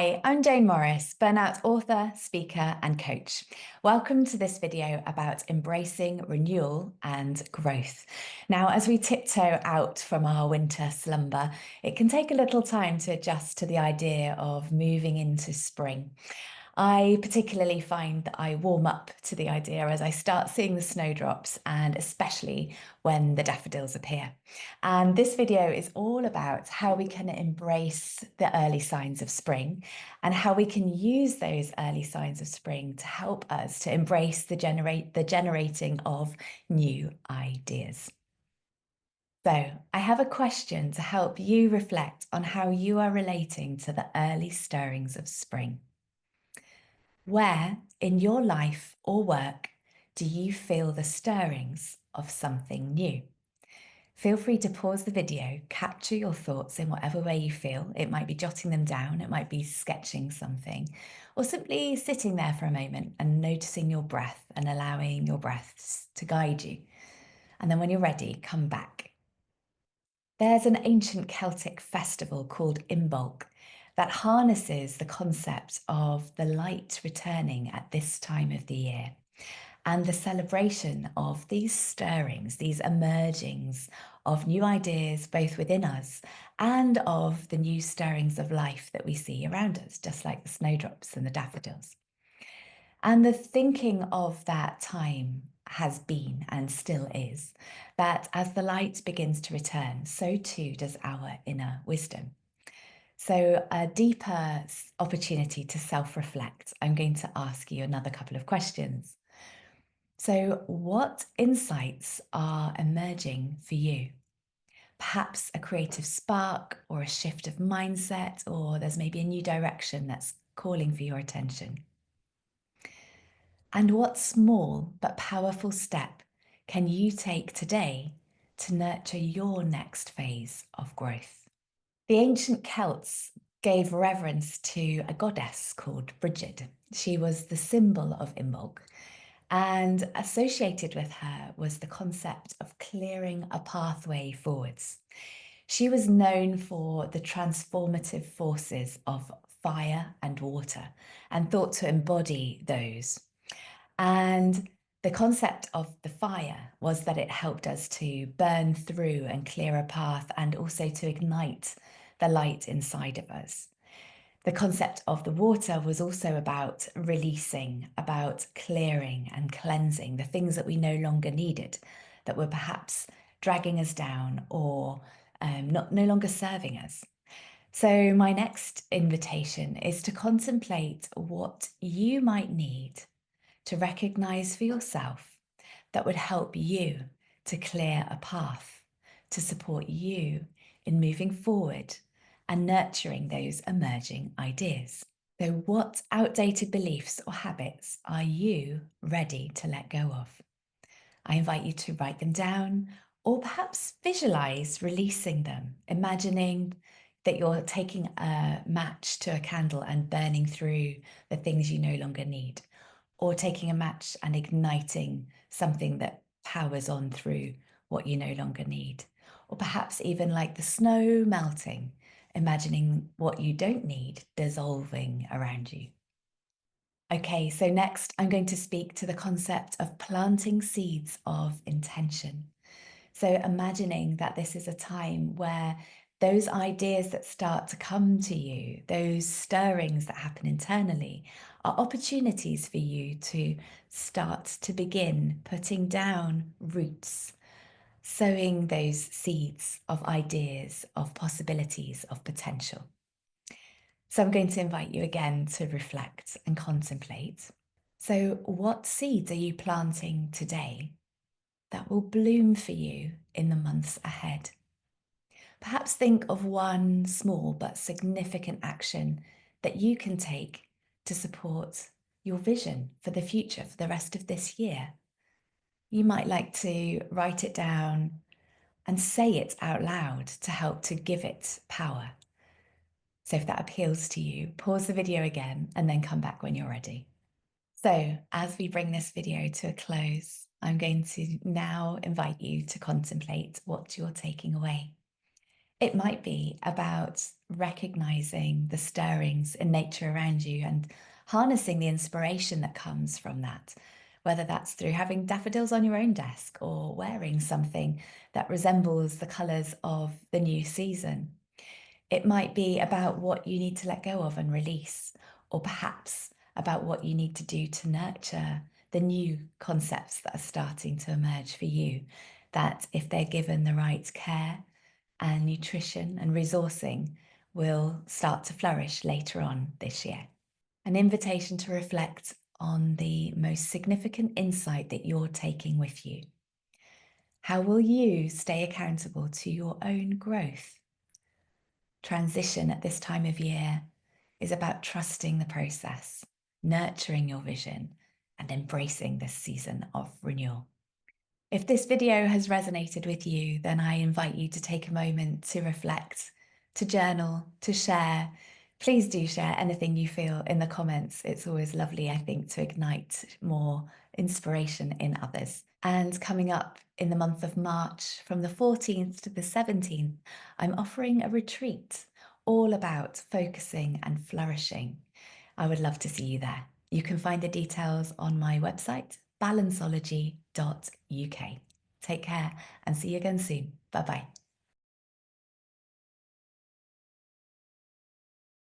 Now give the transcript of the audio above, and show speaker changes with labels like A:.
A: Hi, I'm Jayne Morris, burnout author, speaker, and coach. Welcome to this video about embracing renewal and growth. Now, as we tiptoe out from our winter slumber, it can take a little time to adjust to the idea of moving into spring. I particularly find that I warm up to the idea as I start seeing the snowdrops, and especially when the daffodils appear. And this video is all about how we can embrace the early signs of spring and how we can use those early signs of spring to help us to embrace the generating of new ideas. So, I have a question to help you reflect on how you are relating to the early stirrings of spring. Where in your life or work do you feel the stirrings of something new? Feel free to pause the video, capture your thoughts in whatever way you feel. It might be jotting them down, it might be sketching something, or simply sitting there for a moment and noticing your breath and allowing your breaths to guide you. And then when you're ready, come back. There's an ancient Celtic festival called Imbolc that harnesses the concept of the light returning at this time of the year and the celebration of these stirrings, these emergings of new ideas, both within us and of the new stirrings of life that we see around us, just like the snowdrops and the daffodils. And the thinking of that time has been and still is that as the light begins to return, so too does our inner wisdom. So, a deeper opportunity to self reflect. I'm going to ask you another couple of questions. So, what insights are emerging for you? Perhaps a creative spark or a shift of mindset, or there's maybe a new direction that's calling for your attention. And what small but powerful step can you take today to nurture your next phase of growth? The ancient Celts gave reverence to a goddess called Brigid. She was the symbol of Imbolc, and associated with her was the concept of clearing a pathway forwards. She was known for the transformative forces of fire and water and thought to embody those. And the concept of the fire was that it helped us to burn through and clear a path and also to ignite the light inside of us. The concept of the water was also about releasing, about clearing and cleansing the things that we no longer needed, that were perhaps dragging us down or no longer serving us. So my next invitation is to contemplate what you might need to recognize for yourself that would help you to clear a path, to support you in moving forward and nurturing those emerging ideas. So, what outdated beliefs or habits are you ready to let go of? I invite you to write them down or perhaps visualize releasing them, imagining that you're taking a match to a candle and burning through the things you no longer need, or taking a match and igniting something that powers on through what you no longer need. Or perhaps even like the snow melting, imagining what you don't need dissolving around you. Okay, so next I'm going to speak to the concept of planting seeds of intention. So imagining that this is a time where those ideas that start to come to you, those stirrings that happen internally, are opportunities for you to start to begin putting down roots, sowing those seeds of ideas, of possibilities, of potential. So I'm going to invite you again to reflect and contemplate. So, what seeds are you planting today that will bloom for you in the months ahead? Perhaps think of one small but significant action that you can take to support your vision for the future, for the rest of this year. You might like to write it down and say it out loud to help to give it power. So if that appeals to you, pause the video again and then come back when you're ready. So as we bring this video to a close, I'm going to now invite you to contemplate what you're taking away. It might be about recognizing the stirrings in nature around you and harnessing the inspiration that comes from that, whether that's through having daffodils on your own desk or wearing something that resembles the colours of the new season. It might be about what you need to let go of and release, or perhaps about what you need to do to nurture the new concepts that are starting to emerge for you, that if they're given the right care and nutrition and resourcing, will start to flourish later on this year. An invitation to reflect on the most significant insight that you're taking with you. How will you stay accountable to your own growth? Transition at this time of year is about trusting the process, nurturing your vision, and embracing this season of renewal. If this video has resonated with you, then I invite you to take a moment to reflect, to journal, to share. Please do share anything you feel in the comments. It's always lovely, I think, to ignite more inspiration in others. And coming up in the month of March, from the 14th to the 17th, I'm offering a retreat all about focusing and flourishing. I would love to see you there. You can find the details on my website, balanceology.uk. Take care and see you again soon. Bye bye.